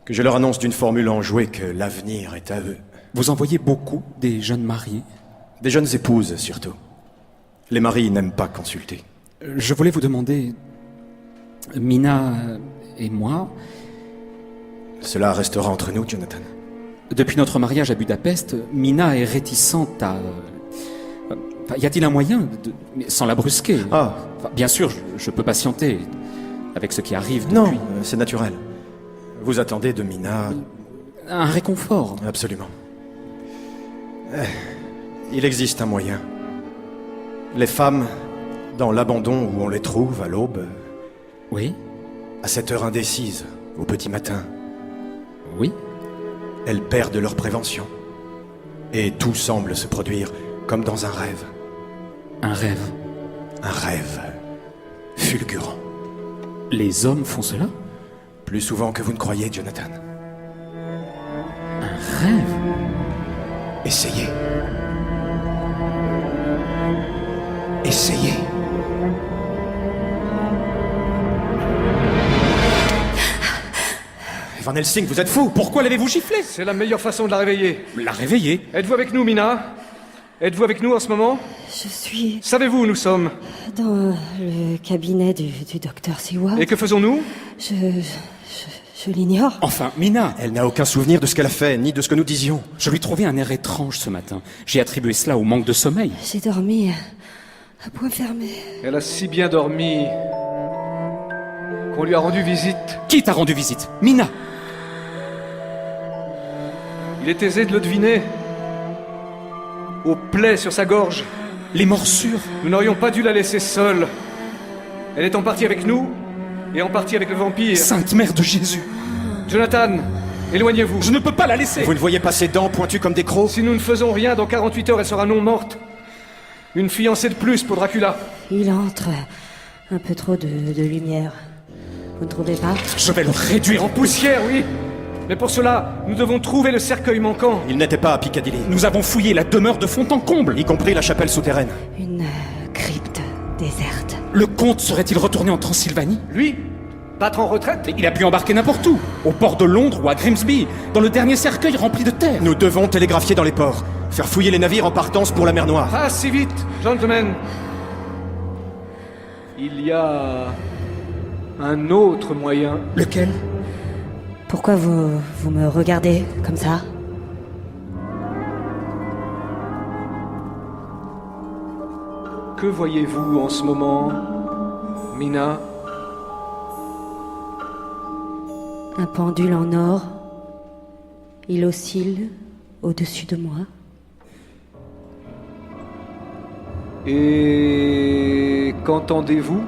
que je leur annonce d'une formule enjouée que l'avenir est à eux. Vous en voyez beaucoup, des jeunes mariés? Des jeunes épouses, surtout. Les maris n'aiment pas consulter. Je voulais vous demander, Mina et moi, Cela restera entre nous, Jonathan. depuis notre mariage à Budapest, Mina est réticente à... y a-t-il un moyen mais sans la brusquer? Ah, Bien sûr, je peux patienter avec ce qui arrive depuis. non, c'est naturel. Vous attendez de Mina... Un réconfort. Absolument. Il existe un moyen. Les femmes, dans l'abandon où on les trouve à l'aube, Oui, à cette heure indécise, au petit matin, oui. elles perdent leur prévention. Et tout semble se produire comme dans un rêve. Un rêve. Un rêve fulgurant. Les hommes font cela? Plus souvent que vous ne croyez, Jonathan. Un rêve? Essayez. Essayez. Van Helsing, vous êtes fou! Pourquoi l'avez-vous giflé? C'est la meilleure façon de la réveiller. La réveiller? Êtes-vous avec nous, Mina? Êtes-vous avec nous en ce moment? Je suis Savez-vous où nous sommes? dans le cabinet du docteur Seward. Et que faisons-nous? Je l'ignore. Enfin, Mina, Elle n'a aucun souvenir de ce qu'elle a fait, ni de ce que nous disions. je lui trouvais un air étrange ce matin. J'ai attribué cela au manque de sommeil. J'ai dormi à point fermé. Elle a si bien dormi qu'on lui a rendu visite. Qui t'a rendu visite? Mina! Il est aisé de le deviner. Aux plaies sur sa gorge. Les morsures! Nous n'aurions pas dû la laisser seule. Elle est en partie avec nous et en partie avec le vampire. Sainte Mère de Jésus! Jonathan, éloignez-vous. Je ne peux pas la laisser! Vous ne voyez pas ses dents pointues comme des crocs? Si nous ne faisons rien, dans 48 heures, elle sera non morte. Une fiancée de plus pour Dracula. Il entre. Un peu trop de lumière. Vous ne trouvez pas? Je vais le réduire en poussière! Poussière, oui. Mais pour cela, nous devons trouver le cercueil manquant. Il n'était pas à Piccadilly, Nous avons fouillé la demeure de fond en comble! y compris la chapelle souterraine. Une crypte déserte. Le comte serait-il retourné en Transylvanie? Lui, battre en retraite. Il a pu embarquer n'importe où, au port de Londres ou à Grimsby, dans le dernier cercueil rempli de terre. Nous devons télégraphier dans les ports, faire fouiller les navires en partance pour la mer Noire. Pas si vite, gentlemen. Il y a un autre moyen. Lequel? Pourquoi vous me regardez comme ça? Que voyez-vous en ce moment, Mina? Un pendule en or. Il oscille au-dessus de moi. Et qu'entendez-vous?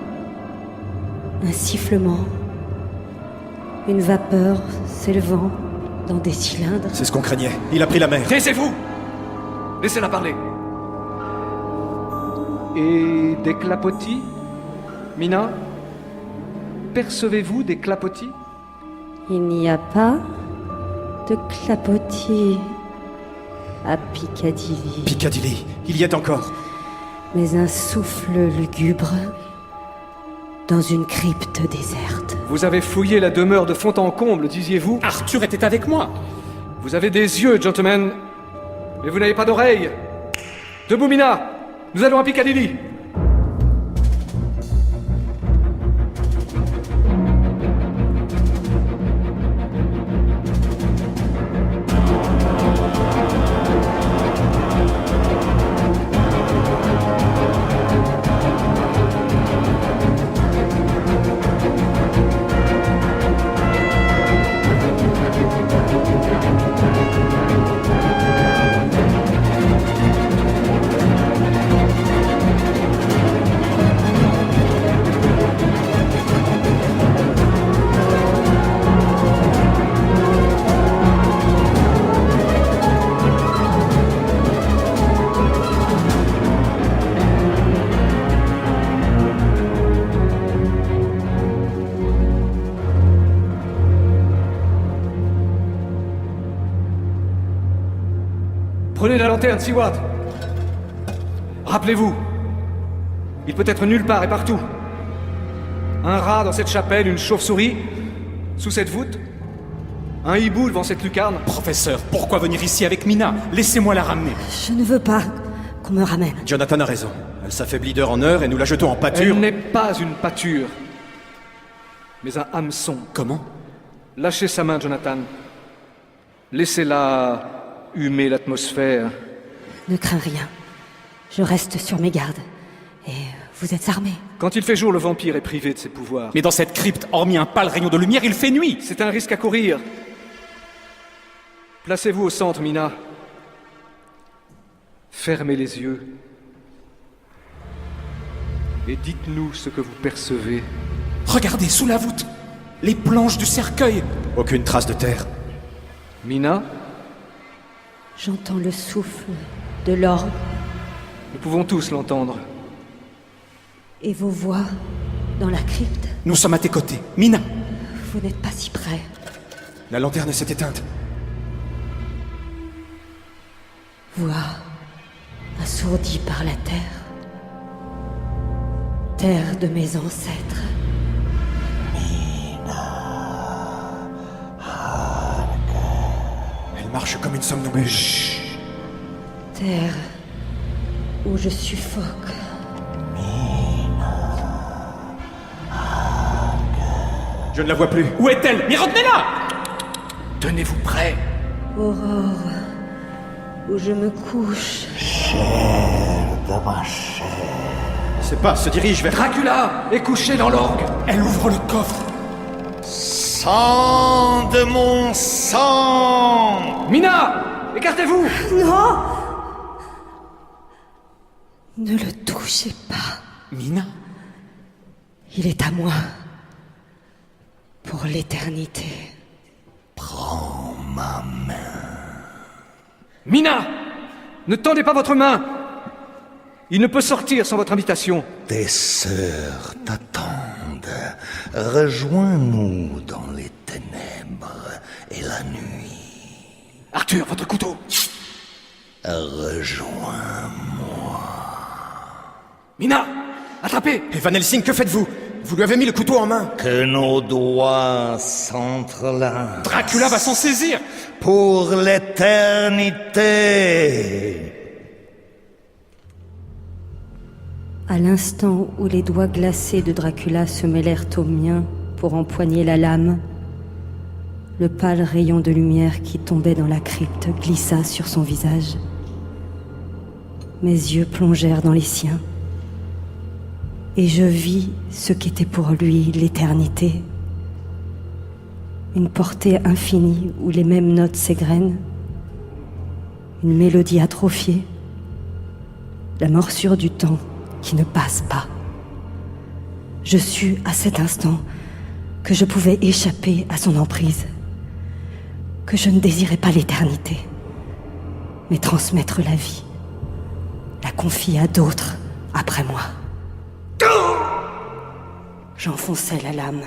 Un sifflement. Une vapeur s'élevant dans des cylindres. C'est ce qu'on craignait. Il a pris la mer. Taisez-vous! Laissez-la parler. Et des clapotis, Mina? Percevez-vous des clapotis? Il n'y a pas de clapotis à Piccadilly, Piccadilly, il y est encore. mais un souffle lugubre dans une crypte déserte. Vous avez fouillé la demeure de fond en comble, disiez-vous? Arthur était avec moi! Vous avez des yeux, gentlemen, mais vous n'avez pas d'oreilles. Debout, Mina! Nous allons à Piccadilly! Prenez la lanterne, Seward. Rappelez-vous, il peut être nulle part et partout. Un rat dans cette chapelle, une chauve-souris, sous cette voûte, un hibou devant cette lucarne. Professeur, pourquoi venir ici avec Mina? Laissez-moi la ramener. Je ne veux pas qu'on me ramène. Jonathan a raison. Elle s'affaiblit d'heure en heure et nous la jetons en pâture. Elle n'est pas une pâture, mais un hameçon. Comment? Lâchez sa main, Jonathan. Laissez-la humer l'atmosphère. Ne crains rien. Je reste sur mes gardes. Et vous êtes armés. Quand il fait jour, le vampire est privé de ses pouvoirs. Mais dans cette crypte, hormis un pâle rayon de lumière, il fait nuit. C'est un risque à courir. Placez-vous au centre, Mina. Fermez les yeux. Et dites-nous ce que vous percevez. Regardez, sous la voûte, les planches du cercueil. Aucune trace de terre. Mina, J'entends le souffle de l'orgue nous pouvons tous l'entendre. et vos voix dans la crypte. Nous sommes à tes côtés. Mina, Vous n'êtes pas si près. la lanterne s'est éteinte. Voix assourdie par la terre. Terre de mes ancêtres. Elle marche comme une somnambule. Terre où je suffoque. Je ne la vois plus. Où est-elle? Mais retenez-la! Tenez-vous prêts. Aurore où je me couche. Ces pas se dirige vers... Dracula est couché dans l'orgue. Elle ouvre le coffre. Sang de mon sang! Mina, écartez-vous. Non! Ne le touchez pas. Mina? Il est à moi. Pour l'éternité. Mina, ne tendez pas votre main. Il ne peut sortir sans votre invitation. Tes sœurs t'attendent. Rejoins-nous dans les ténèbres et la nuit. Arthur, votre couteau. Rejoins-moi. Mina, attrapez. Et Van Helsing, que faites-vous? Vous lui avez mis le couteau en main. Que nos doigts s'entrelacent. Dracula va s'en saisir. Pour l'éternité. À l'instant où les doigts glacés de Dracula se mêlèrent aux miens pour empoigner la lame, le pâle rayon de lumière qui tombait dans la crypte glissa sur son visage. Mes yeux plongèrent dans les siens, et je vis ce qu'était pour lui l'éternité. Une portée infinie où les mêmes notes s'égrènent, une mélodie atrophiée, la morsure du temps qui ne passe pas. Je sus à cet instant que je pouvais échapper à son emprise, que je ne désirais pas l'éternité, mais transmettre la vie, la confier à d'autres après moi. J'enfonçais la lame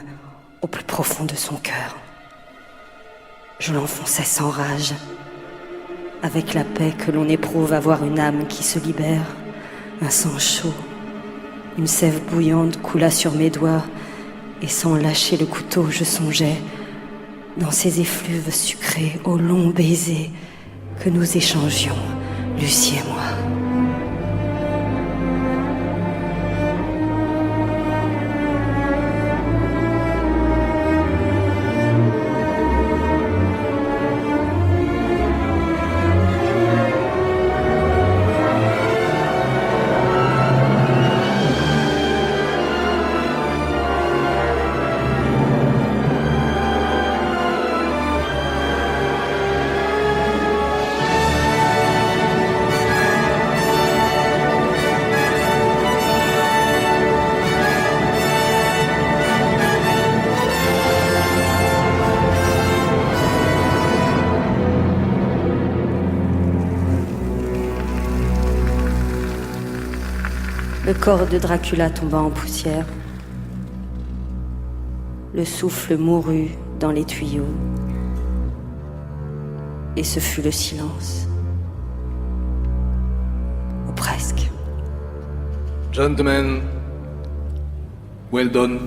au plus profond de son cœur. Je l'enfonçais sans rage, avec la paix que l'on éprouve à voir une âme qui se libère. Un sang chaud, une sève bouillante coula sur mes doigts, et sans lâcher le couteau, je songeais, dans ces effluves sucrés, aux longs baisers que nous échangions, Lucie et moi. Le corps de Dracula tomba en poussière. Le souffle mourut dans les tuyaux. Et ce fut le silence. Gentlemen, well done.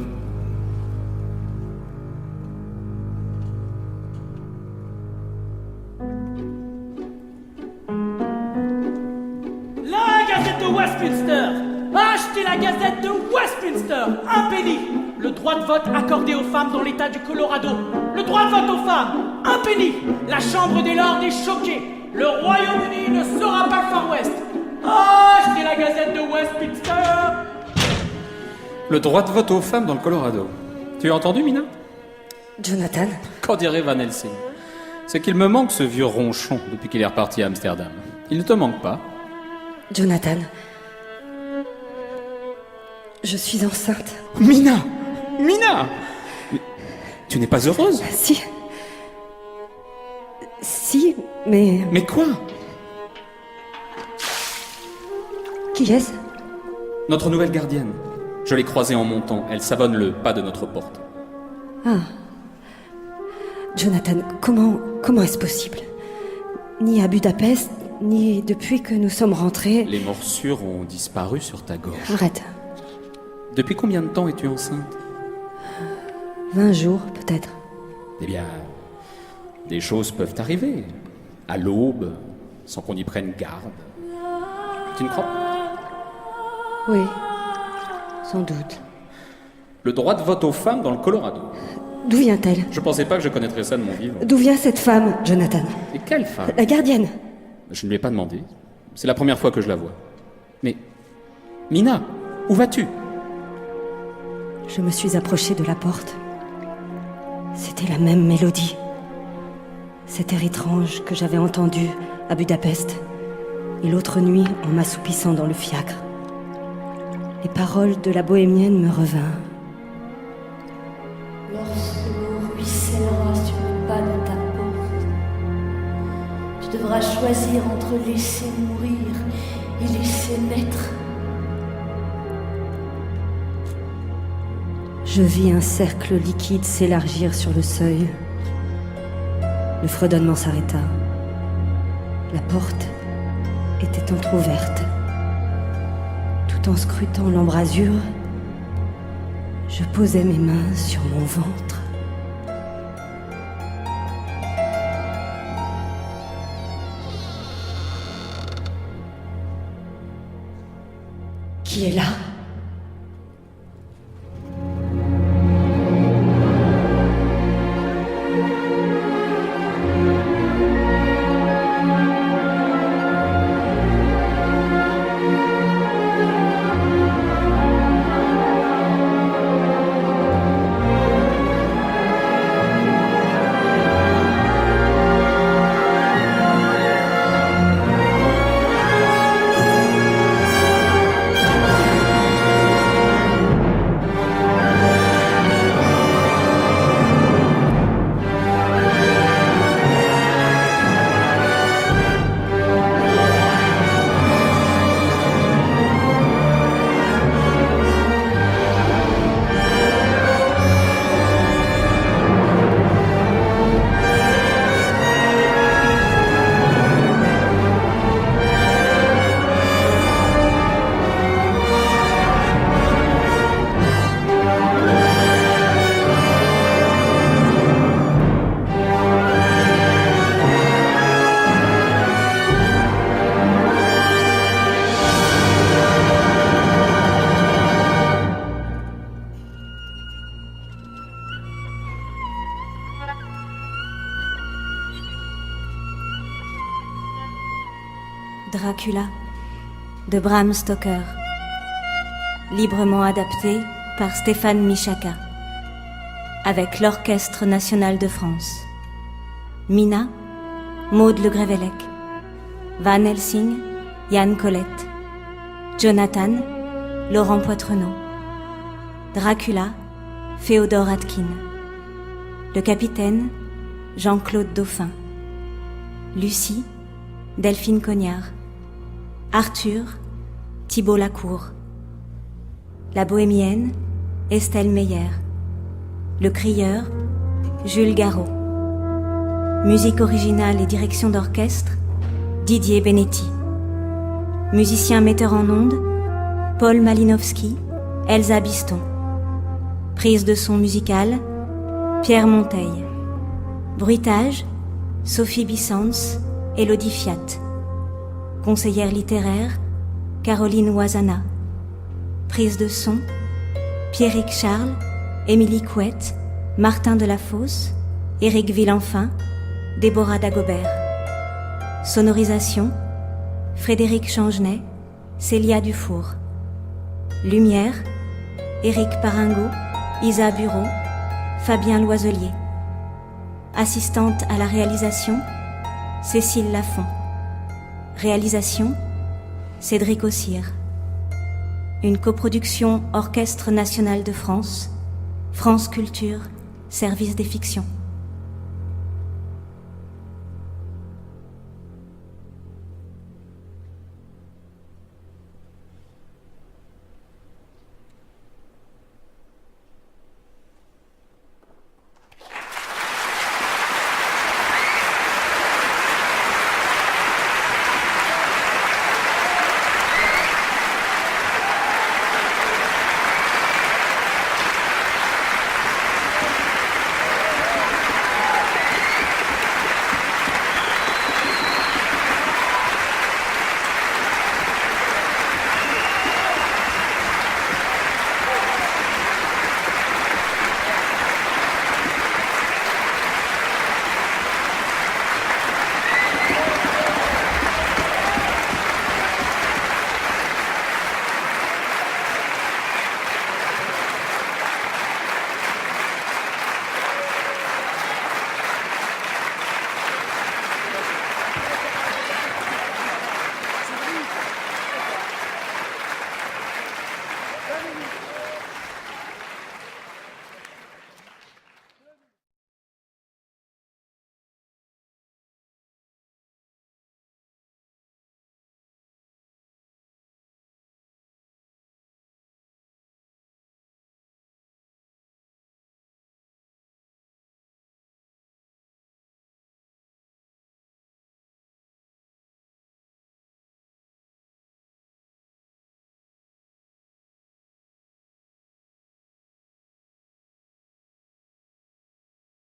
La Gazette de Westminster! Achetez la Gazette de Westminster! Un penny! Le droit de vote accordé aux femmes dans l'État du Colorado. Le droit de vote aux femmes! Un penny! La Chambre des Lords est choquée. Le Royaume-Uni ne sera pas le Far West. Achetez la Gazette de Westminster! Le droit de vote aux femmes dans le Colorado. Tu as entendu, Mina? Jonathan, Qu'en dirait Van Helsing? C'est qu'il me manque ce vieux ronchon depuis qu'il est reparti à Amsterdam. Il ne te manque pas? Jonathan. Je suis enceinte. Mina! Mina! Mais tu n'es pas heureuse? Si. Si, mais... Mais quoi? Qui est-ce? Notre nouvelle gardienne. Je l'ai croisée en montant. Elle savonne le pas de notre porte. Ah. Jonathan, comment est-ce possible? Ni à Budapest, ni depuis que nous sommes rentrés... Les morsures ont disparu sur ta gorge. Arrête. Depuis combien de temps es-tu enceinte? 20 jours, peut-être. Eh bien, des choses peuvent arriver. À l'aube, sans qu'on y prenne garde. Tu ne crois pas? Oui, sans doute. Le droit de vote aux femmes dans le Colorado. D'où vient-elle? Je pensais pas que je connaîtrais ça de mon vivant. D'où vient cette femme, Jonathan? Et quelle femme? La gardienne. Je ne lui ai pas demandé. C'est la première fois que je la vois. Mais, Mina, où vas-tu? Je me suis approchée de la porte. C'était la même mélodie. Cet air étrange que j'avais entendu à Budapest. Et l'autre nuit, en m'assoupissant dans le fiacre. Les paroles de la bohémienne me revinrent. Lorsque l'eau ruissellera sur le pas de ta porte, tu devras choisir entre laisser mourir et laisser naître. Je vis un cercle liquide s'élargir sur le seuil. Le fredonnement s'arrêta. La porte était entr'ouverte. Tout en scrutant l'embrasure, je posais mes mains sur mon ventre. Qui est là? Dracula de Bram Stoker, librement adapté par Stéphane Michaka, avec l'Orchestre National de France. Mina, Maud Le Grévellec. Van Helsing, Yann Colette. Jonathan, Laurent Poitrenaud. Dracula, Féodor Atkin. Le capitaine, Jean-Claude Dauphin. Lucie, Delphine Cognard. Arthur, Thibault Lacour. La bohémienne, Estelle Meyer. Le crieur, Jules Garot. Musique originale et direction d'orchestre, Didier Benetti. Musicien metteur en ondes, Paul Malinowski, Elsa Biston. Prise de son musicale, Pierre Monteil. Bruitage, Sophie Bissans, Élodie Fiat. Conseillère littéraire, Caroline Oisana. Prise de son, Pierrick Charles, Émilie Couette, Martin Delafosse, Éric Villenfin, Déborah Dagobert. Sonorisation, Frédéric Changenay, Célia Dufour. Lumière, Éric Paringot, Isa Bureau, Fabien Loiselier. Assistante à la réalisation, Cécile Lafont. Réalisation, Cédric Ossire. Une coproduction Orchestre national de France, France Culture, Service des fictions.